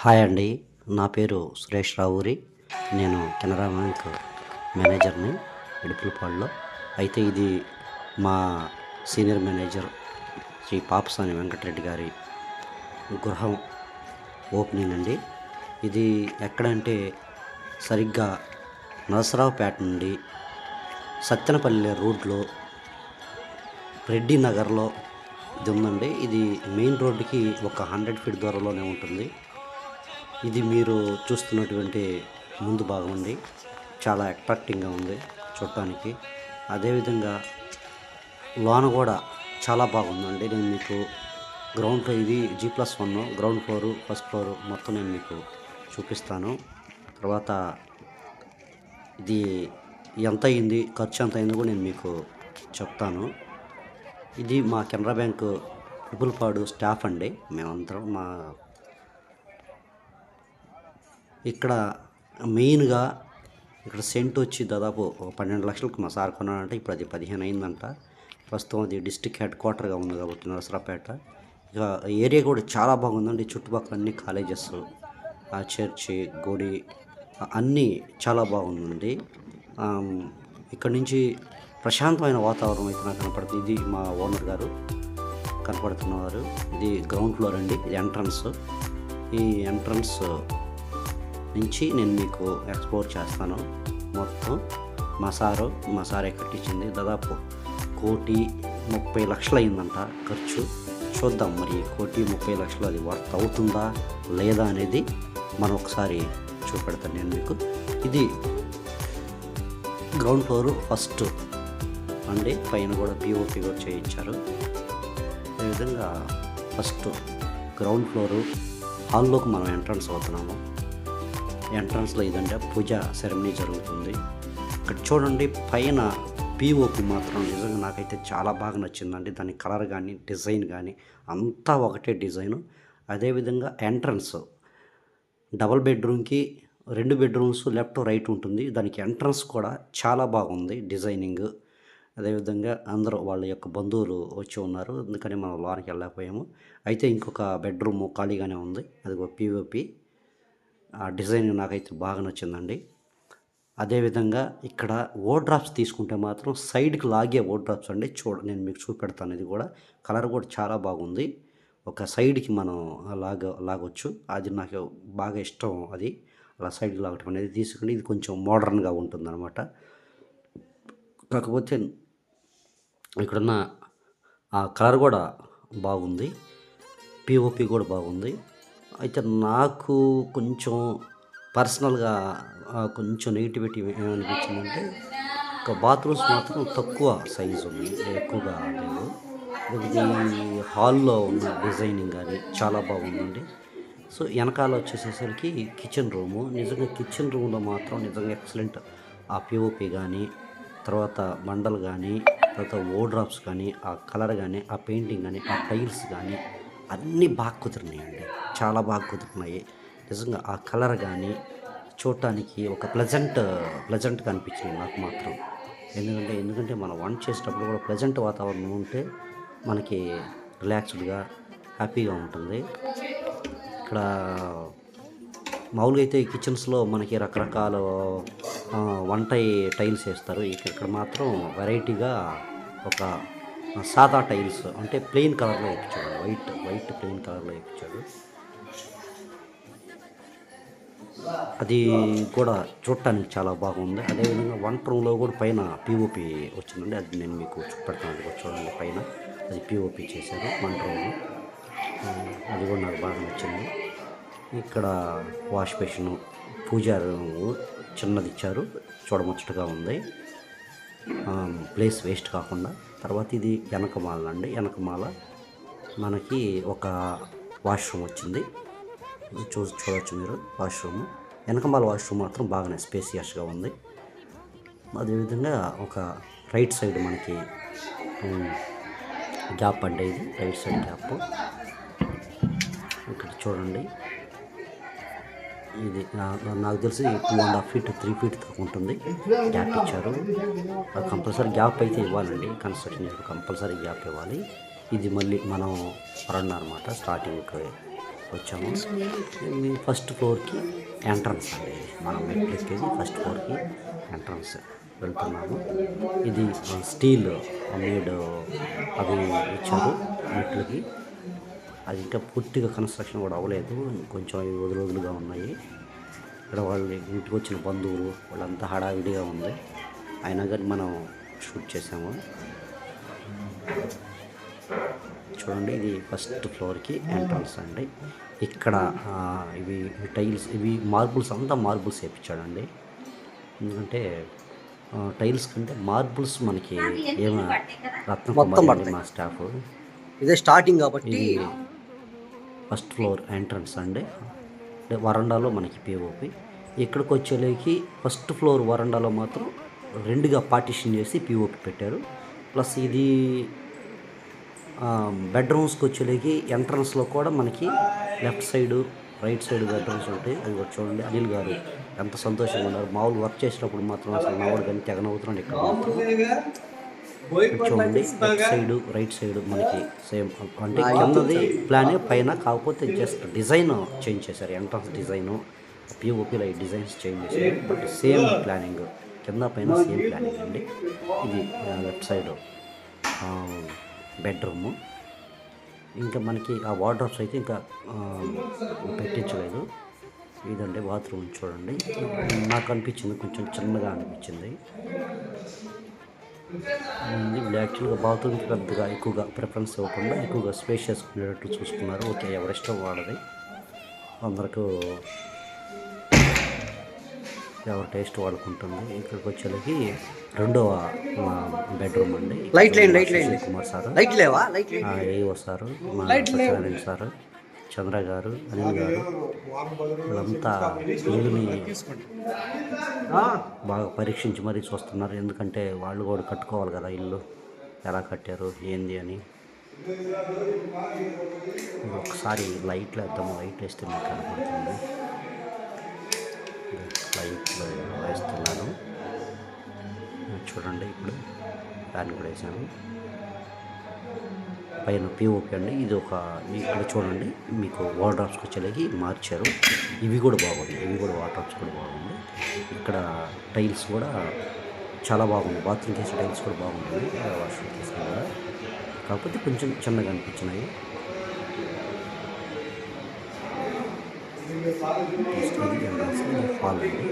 Hi అండి. నా పేరు సురేష్ రావూరి. నేను కెనరా బ్యాంక్ మేనేజర్‌ని ఇడుపులపాడులో. అయితే ఇది మా సీనియర్ మేనేజర్ శ్రీ పాపసాని వెంకటరెడ్డి గారి గృహం ఓపెనింగ్ అండి. ఇది ఎక్కడంటే సరిగ్గా నరసరావుపేట నుండి సత్తెనపల్లి రోడ్లో రెడ్డి నగర్‌లో ఇది ఉందండి. ఇది మెయిన్ రోడ్డుకి ఒక 100 ఫీట్ దూరంలోనే ఉంటుంది. ఇది మీరు చూస్తున్నటువంటి ముందు భాగం అండి. చాలా అట్రాక్టింగ్‌గా ఉంది చూడటానికి. అదేవిధంగా లోన కూడా చాలా బాగుందండి. నేను మీకు గ్రౌండ్‌లో ఇది G+1 ground floor, first floor మొత్తం నేను మీకు చూపిస్తాను. తర్వాత ఇది ఎంత అయింది, ఖర్చు ఎంత అయిందో కూడా నేను మీకు చెప్తాను. ఇది మా కెనరా బ్యాంకు ఇడుపులపాడు స్టాఫ్ అండి. మేమందరం ఇక్కడ మెయిన్‌గా ఇక్కడ సెంట్ వచ్చి దాదాపు ఒక 12 లక్షలకు మా సార్ కొన్నాడంటే ఇప్పుడు అది 15 అయిందంట. ప్రస్తుతం అది డిస్ట్రిక్ట్ హెడ్ క్వార్టర్‌గా ఉంది కాబట్టి నరసరావుపేట. ఇక ఏరియా కూడా చాలా బాగుందండి. చుట్టుపక్కల అన్ని కాలేజెస్, ఆ చర్చి, గుడి అన్నీ చాలా బాగుందండి. ఇక్కడ నుంచి ప్రశాంతమైన వాతావరణం అయితే నాకు కనపడుతుంది. ఇది మా ఓనర్ గారు కనపడుతున్నవారు. ఇది గ్రౌండ్ ఫ్లోర్ అండి. ఇది ఎంట్రన్స్. ఈ ఎంట్రన్స్ నుంచి నేను మీకు ఎక్స్ప్లోర్ చేస్తాను. మొత్తం మా సారే కట్టించింది. దాదాపు 1,30,00,000 అయిందంట ఖర్చు. చూద్దాం మరి 1,30,00,000 అది వర్త్ అవుతుందా లేదా అనేది మనం ఒకసారి చూపెడతాను నేను మీకు. ఇది గ్రౌండ్ ఫ్లోరు ఫస్ట్ అండి. పైన కూడా పిఓపి కూడా చేయించారు. అదేవిధంగా ఫస్ట్ గ్రౌండ్ ఫ్లోరు హాల్లోకి మనం ఎంట్రన్స్ అవుతున్నాము. ఎంట్రన్స్లో ఇదంటే పూజ సెరమనీ జరుగుతుంది. ఇక్కడ చూడండి పైన పిఓపి మాత్రం నిజంగా నాకైతే చాలా బాగా నచ్చిందండి. దాని కలర్ కానీ డిజైన్ కానీ అంతా ఒకటే డిజైను. అదేవిధంగా ఎంట్రన్స్ డబల్ బెడ్రూమ్కి 2 బెడ్రూమ్స్ లెఫ్ట్ రైట్ ఉంటుంది. దానికి ఎంట్రన్స్ కూడా చాలా బాగుంది డిజైనింగ్. అదేవిధంగా అందరూ వాళ్ళ యొక్క బంధువులు వచ్చి ఉన్నారు. అందుకని మనం లోనికి వెళ్ళలేకపోయాము. అయితే ఇంకొక బెడ్రూమ్ ఖాళీగానే ఉంది. అది ఒక పిఓపి. ఆ డిజైన్ నాకైతే బాగా నచ్చిందండి. అదేవిధంగా ఇక్కడ ఓడ్రాప్స్ తీసుకుంటే మాత్రం సైడ్కి లాగే ఓడ్రాప్స్ అండి. నేను మీకు చూపెడతాను. ఇది కూడా కలర్ కూడా చాలా బాగుంది. ఒక సైడ్కి మనం లాగొచ్చు. అది నాకు బాగా ఇష్టం. అది అలా సైడ్కి లాగటం అనేది తీసుకుని ఇది కొంచెం మోడర్న్గా ఉంటుందన్నమాట. కాకపోతే ఇక్కడున్న ఆ కలర్ కూడా బాగుంది. పిఓపి కూడా బాగుంది. అయితే నాకు కొంచెం పర్సనల్గా కొంచెం నెగిటివిటీ ఏమనిపించిందంటే బాత్రూమ్స్ మాత్రం తక్కువ సైజు ఉన్నాయి, ఎక్కువగా లేవు. ఇది హాల్లో ఉన్న డిజైనింగ్ కానీ చాలా బాగుందండి. సో వెనకాల వచ్చేసేసరికి కిచెన్ రూము. నిజంగా కిచెన్ రూమ్లో మాత్రం నిజంగా ఎక్సలెంట్. ఆ పిఓపి కానీ, తర్వాత బండలు కానీ, తర్వాత ఓడ్రాప్స్ కానీ, ఆ కలర్ కానీ, ఆ పెయింటింగ్ కానీ, ఆ టైల్స్ కానీ అన్నీ బాగా కుదిరినాయండి. చాలా బాగా కుదురుతున్నాయి. నిజంగా ఆ కలర్ కానీ చూడటానికి ఒక ప్లెజెంట్గా అనిపించింది నాకు మాత్రం. ఎందుకంటే మనం వంట చేసేటప్పుడు కూడా ప్లెజెంట్ వాతావరణం ఉంటే మనకి రిలాక్స్డ్గా హ్యాపీగా ఉంటుంది. ఇక్కడ మామూలుగా అయితే ఈ కిచెన్స్లో మనకి రకరకాల వంట టైల్స్ వేస్తారు. ఇక్కడ మాత్రం వెరైటీగా ఒక సాదా టైల్స్ అంటే ప్లెయిన్ కలర్లో వేయించాడు. వైట్ ప్లెయిన్ కలర్లో వేయించాడు. అది కూడా చూడటానికి చాలా బాగుంది. అదేవిధంగా వంట రూమ్లో కూడా పైన పిఓపి వచ్చిందండి. అది నేను మీకు చూపెడతాను. అది కూడా చూడండి పైన అది పిఓపి చేశారు వంట రూమ్లో. అది కూడా నాకు బాగా నచ్చింది. ఇక్కడ వాష్ బేసిన్, పూజా రూము చిన్నది ఇచ్చారు. చూడముచ్చటగా ఉంది. ప్లేస్ వేస్ట్ కాకుండా. తర్వాత ఇది వెనకమాల అండి. వెనకమాల మనకి ఒక వాష్రూమ్ వచ్చింది. చూడవచ్చు మీరు వాష్రూమ్. వెనకమాల వాష్రూమ్ మాత్రం బాగానే స్పేసియస్గా ఉంది. అదేవిధంగా ఒక రైట్ సైడ్ మనకి గ్యాప్ అండి. ఇది రైట్ సైడ్ గ్యాప్. ఇక్కడ చూడండి. ఇది నాకు తెలిసి 2.5 ఫీట్ 3 ఫీట్ దాకా ఉంటుంది. గ్యాప్ ఇచ్చారు. కంపల్సరీ గ్యాప్ అయితే ఇవ్వాలండి. కన్స్ట్రక్షన్ కంపల్సరీ గ్యాప్ ఇవ్వాలి. ఇది మళ్ళీ మనం వరండా అనమాట. స్టార్టింగ్కి వచ్చాము. ఇది ఫస్ట్ ఫ్లోర్కి ఎంట్రన్స్ అండి. మనం మెట్లు ఎక్కేది ఫస్ట్ ఫ్లోర్కి ఎంట్రన్స్ వెళ్తున్నాము. ఇది స్టీల్ మేడ్ అవి ఇచ్చారు మెట్లకి. అది ఇంకా పూర్తిగా కన్స్ట్రక్షన్ కూడా అవ్వలేదు, కొంచెం అవి వదులుగా ఉన్నాయి. ఇక్కడ వాళ్ళు ఇంటికి వచ్చిన బంధువులు వాళ్ళంతా హడావిడిగా ఉంది, అయినా కానీ మనం షూట్ చేసాము. చూడండి, ఇది ఫస్ట్ ఫ్లోర్కి ఎంట్రన్స్ అండి. ఇక్కడ ఇవి టైల్స్, ఇవి మార్బుల్స్, అంతా మార్బుల్స్ వేయించాడండి. ఎందుకంటే టైల్స్ కంటే మార్బుల్స్ మనకి ఏమో రత్నం మా స్టాఫ్. ఇదే స్టార్టింగ్ కాబట్టి ఫస్ట్ ఫ్లోర్ ఎంట్రన్స్ అండి. వరండాలో మనకి పిఓపి. ఇక్కడికి వచ్చేలేకి ఫస్ట్ ఫ్లోర్ వరండాలో మాత్రం రెండుగా పార్టిషన్ చేసి పిఓపి పెట్టారు. ప్లస్ ఇది బెడ్రూమ్స్కి వచ్చేలేకి ఎంట్రన్స్లో కూడా మనకి left side right side bedrooms ఉంటాయి. అది కూడా చూడండి, అనిల్ గారు ఎంత సంతోషంగా ఉన్నారు. మామూలు వర్క్ చేసినప్పుడు మాత్రం అసలు నవ్వడు కానీ తెగ నవ్వుతున్నాడు. ఇక్కడ చూడండి, లెఫ్ట్ సైడ్ రైట్ సైడ్ మనకి సేమ్, అంటే కిందది ప్లానే పైన, కాకపోతే జస్ట్ డిజైన్ చేంజ్ చేశారు. ఎంట్రన్స్ డిజైను పిఓపిలో ఈ డిజైన్స్ చేంజ్ చేశారు, బట్ సేమ్ ప్లానింగ్, కింద పైన సేమ్ ప్లానింగ్ అండి. ఇది లెఫ్ట్ సైడ్ బెడ్రూము. ఇంకా మనకి ఆ వార్డ్రోబ్స్ అయితే ఇంకా పెట్టించలేదు. ఇదండి బాత్రూమ్. చూడండి, నాకు అనిపించింది కొంచెం చిన్నగా అనిపించింది. వీళ్ళు యాక్చువల్గా బాత్రూమ్కి పెద్దగా ఎక్కువగా ప్రిఫరెన్స్ ఇవ్వకుండా ఎక్కువగా స్పేషియస్ ఉండేటట్టు చూసుకున్నారు. ఓకే, ఎవరిష్టం వాడది, అందరికీ ఎవరి టేస్ట్ వాడుకుంటుంది. ఇక్కడికి వచ్చేసరికి రెండవ బెడ్రూమ్ అండి. కుమార్ సార్ ఏవో సారు, మా సత్యనారాయణ సారు, చంద్ర గారు, అనిల్ గారు, వీళ్ళంతా ఇల్లుని బాగా పరీక్షించి మరీ చూస్తున్నారు. ఎందుకంటే వాళ్ళు కూడా కట్టుకోవాలి కదా, ఇల్లు ఎలా కట్టారు ఏంది అని. ఒకసారి లైట్లు వేద్దాము, లైట్ వేస్తే మీకు కనపడుతుంది. లైట్లు వేస్తున్నాను చూడండి. ఇప్పుడు దాన్ని కూడా వేసాను. పైన పిఓపి అండి. ఇది ఒక, ఇక్కడ చూడండి మీకు వార్డ్రోబ్స్కి వచ్చేలాగి మార్చారు. ఇవి కూడా బాగుంది, ఇవి కూడా వార్డ్రోబ్స్ కూడా బాగుంది. ఇక్కడ టైల్స్ కూడా చాలా బాగుంది. బాత్రూమ్ చేసే టైల్స్ కూడా బాగుంటుంది, వాష్రూమ్ చేసిన కూడా, కాకపోతే కొంచెం చిన్నగా అనిపించినాయి. హాల్ అండి.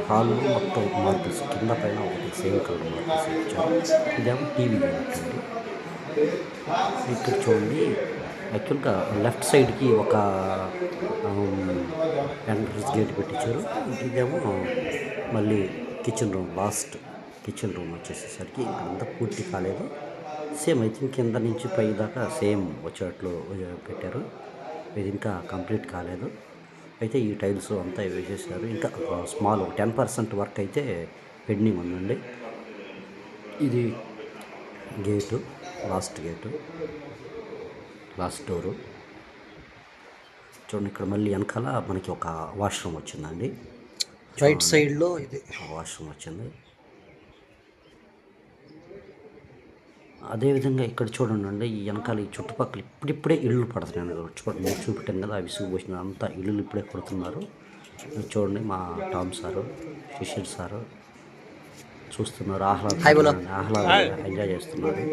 హాల్లో మొత్తం మార్బుల్స్ కింద పైన ఒకటి సేమ్ కలర్ మార్బుల్స్ ఇచ్చారు. ఇదేమో టీవీ యూనిట్ అండి. ఇక్కడ చూడండి, యాక్చువల్గా లెఫ్ట్ సైడ్కి ఒక ఎంట్రన్స్ గేట్ పెట్టించారు. ఇదేమో మళ్ళీ kitchen room, last kitchen room వచ్చేసేసరికి ఇక్కడంతా పూర్తి కాలేదు. సేమ్ అయితే కింద నుంచి పై దాకా సేమ్ వచ్చేట్లు పెట్టారు. ఇది ఇంకా కంప్లీట్ కాలేదు. అయితే ఈ టైల్స్ అంతా వేసేసారు. ఇంకా స్మాల్ 10% వర్క్ అయితే పెండింగ్ ఉందండి. ఇది gate, last gate, last door. చూడండి, ఇక్కడ మళ్ళీ వెనకాల మనకి ఒక వాష్రూమ్ వచ్చిందండి. రైట్ సైడ్లో ఇది వాష్రూమ్ వచ్చింది. అదేవిధంగా ఇక్కడ చూడండి, ఈ వెనకాల ఈ చుట్టుపక్కల ఇప్పుడిప్పుడే ఇళ్ళు పడుతున్నాయి. చూడండి, చూపెట్టాను కదా, విసుగు పోసిన అంతా ఇళ్ళు ఇప్పుడే కొడుతున్నారు. చూడండి, మా టామ్ సారు, శిశిర్ సారు చూస్తున్నారు, ఆహ్లాదంగా ఎంజాయ్ చేస్తున్నారు.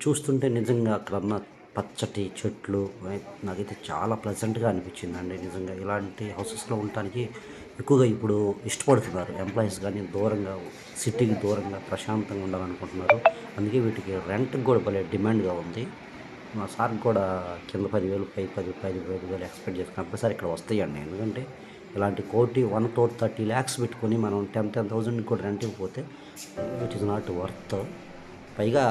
చూస్తుంటే నిజంగా అక్కడ ఉన్న పచ్చటి చెట్లు నాకైతే చాలా ప్లెజెంట్గా అనిపించిందండి. నిజంగా ఇలాంటి హౌసెస్లో ఉండటానికి ఎక్కువగా ఇప్పుడు ఇష్టపడుతున్నారు ఎంప్లాయీస్, కానీ దూరంగా, సిటీకి దూరంగా ప్రశాంతంగా ఉండాలనుకుంటున్నారు. అందుకే వీటికి రెంట్కి కూడా భలే డిమాండ్గా ఉంది. మా సార్కి కూడా కింద 10,000 పై 15,000 ఎక్స్పెక్ట్ చేసి కంపల్సరీ ఇక్కడ వస్తాయండి. ఎందుకంటే ఇలాంటి 1,30 lakhs పెట్టుకొని మనం 10,000 కూడా రెంట్ ఇవ్వకపోతే ఇట్ ఈస్ నాట్ వర్త్. పైగా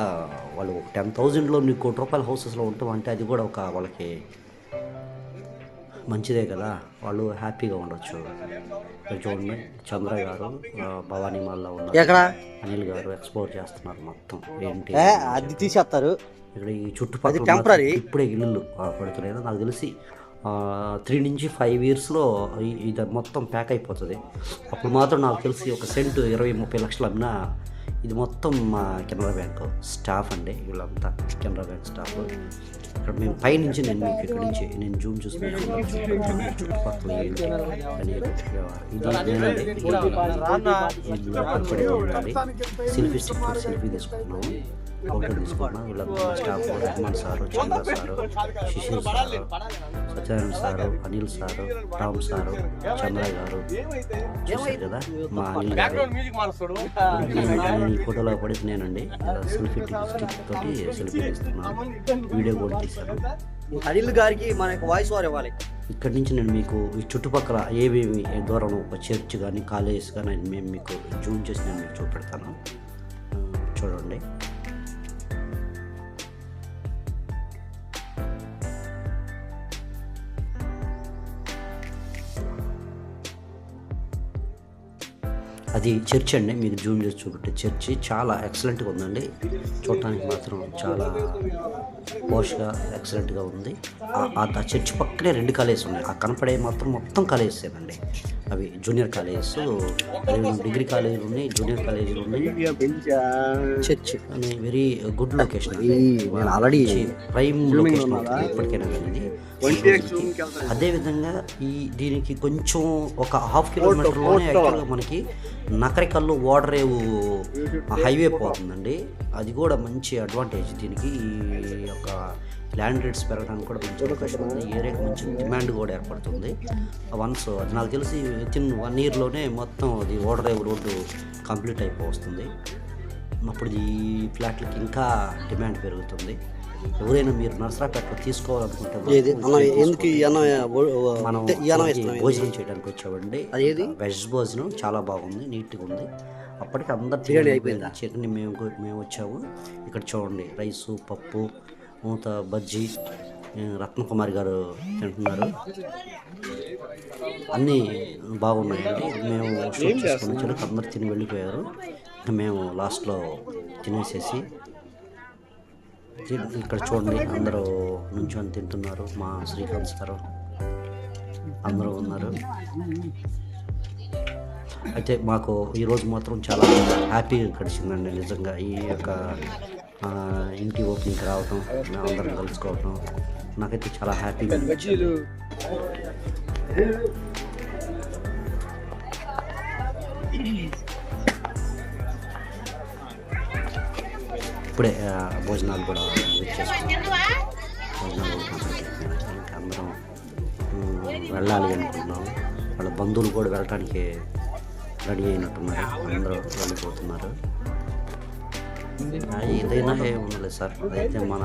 వాళ్ళు 10,000లో నీకు ₹1,00,000 హౌసెస్లో ఉంటామంటే అది కూడా ఒక వాళ్ళకి మంచిదే కదా, వాళ్ళు హ్యాపీగా ఉండొచ్చు. ఇక్కడ చూడండి, చంద్ర గారు భవానీ మాల్లో ఉన్నారు, అనిల్ గారు ఎక్స్ప్లోర్ చేస్తున్నారు మొత్తం ఏంటి అది తీసేస్తారు. ఇక్కడ ఈ చుట్టుపక్కల ఇప్పుడే ఇల్లు పడుతున్నాయి. నాకు తెలిసి 3 నుంచి 5 yearsలో ఇది మొత్తం ప్యాక్ అయిపోతుంది. అప్పుడు మాత్రం నాకు తెలిసి ఒక సెంటు 20-30 లక్షలు అమ్మినా ఇది మొత్తం మా కెనరా బ్యాంక్ స్టాఫ్ అండి, వీళ్ళంతా కెనరా బ్యాంక్ స్టాఫ్. ఇక్కడ మేము పైనుంచి నేను మీకు ఇక్కడ నుంచి నేను జూమ్ చూస్తున్నాను, చుట్టుపక్కల ఏంటి అనేది. ఇది నేనండి, కనపడే ఉండండి. సెల్ఫీ స్టిక్ సెల్ఫీ తీసుకుంటున్నాము, ఫోటో తీసుకుంటున్నాం. వీళ్ళంతా staff Rahman sir, Chandra sir, Shishir sir, Satyanarayana sir, Anil sir, Ram sir, Chandra గారు చూసారు కదా. మా అనిల్ గారు నేను ఈ ఫోటోలో పడితే నేనండి సెల్ఫీ స్టిక్ తోటి సెల్ఫీ తీస్తున్నాను, వీడియో కూడా తీశాను. అనిల్ గారికి మనకు వాయిస్ ఓవర్ ఇవ్వాలి. ఇక్కడి నుంచి నేను మీకు ఈ చుట్టుపక్కల ఏవేమి దూరం ఒక చర్చ్ కానీ కాలేజెస్ కానీ మేము మీకు జూమ్ చేసి నేను మీకు చూపెడతాను, చూడండి. అది చర్చ్ అండి, మీకు జూమ్ చేసి చూపెట్టే చర్చి చాలా ఎక్సలెంట్గా ఉందండి. చూడటానికి మాత్రం చాలా పోష్గా ఎక్సలెంట్గా ఉంది. ఆ చర్చ్ పక్కనే 2 కాలేజెస్ ఉన్నాయి. ఆ కనపడే మాత్రం మొత్తం కాలేజెసేనండి. అవి జూనియర్ కాలేజెస్, డిగ్రీ కాలేజీలు ఉన్నాయి, జూనియర్ కాలేజీలు ఉన్నాయి. చర్చ్ అని very good location, already prime location అవుతుంది ఎప్పటికైనా కానీ. అదేవిధంగా దీనికి కొంచెం ఒక 1/2 కిలోమీటర్లోనే యాక్చువల్గా మనకి నకరికల్లు ఓడరేవు హైవే పోతుందండి. అది కూడా మంచి అడ్వాంటేజ్ దీనికి. ఈ యొక్క ల్యాండ్ రేట్స్ పెరగడానికి కూడా మంచి అవకాశం ఉంది. ఏరియాకి మంచి డిమాండ్ కూడా ఏర్పడుతుంది. వన్స్ అది నాకు తెలిసి వితిన్ 1 ఇయర్లోనే మొత్తం అది ఓడరేవు రోడ్డు కంప్లీట్ అయిపోతుంది. అప్పుడు ఈ ఫ్లాట్లకి ఇంకా డిమాండ్ పెరుగుతుంది. ఎవరైనా మీరు నర్సరాపేటలో తీసుకోవాలనుకుంటే మనం భోజనం చేయడానికి వచ్చామండి. వెజ్ భోజనం చాలా బాగుంది, నీట్గా ఉంది. అప్పటికి అందరు అయిపోయింది. చికెన్ మేము వచ్చాము. ఇక్కడ చూడండి, రైసు, పప్పు, మూత, బజ్జీ, రత్నకుమారి గారు తింటున్నారు. అన్నీ బాగున్నాయండి. మేము షూట్ చేసుకుని వచ్చాక అందరు తిని వెళ్ళిపోయారు. మేము లాస్ట్లో తినేసేసి ఇక్కడ చూడండి అందరూ నుంచొని తింటున్నారు. మా శ్రీకాంత్ సారు అందరూ ఉన్నారు. అయితే మాకు ఈరోజు మాత్రం చాలా హ్యాపీగా గడిచిందండి నిజంగా. ఈ యొక్క ఇంటి ఓపెనింగ్కి రావటం, మేము అందరం కలుసుకోవటం నాకైతే చాలా హ్యాపీగా అనిపించింది. ఇప్పుడే భోజనాలు కూడా చేసుకున్నాం. భోజనాలు ఇంకా అందరం వెళ్ళాలి అనుకుంటున్నాం. వాళ్ళ బంధువులు కూడా వెళ్ళటానికి రెడీ అయినట్టున్నారు, అందరూ వెళ్ళిపోతున్నారు. ఏదైనా ఏముండలేదు సార్, అదైతే మన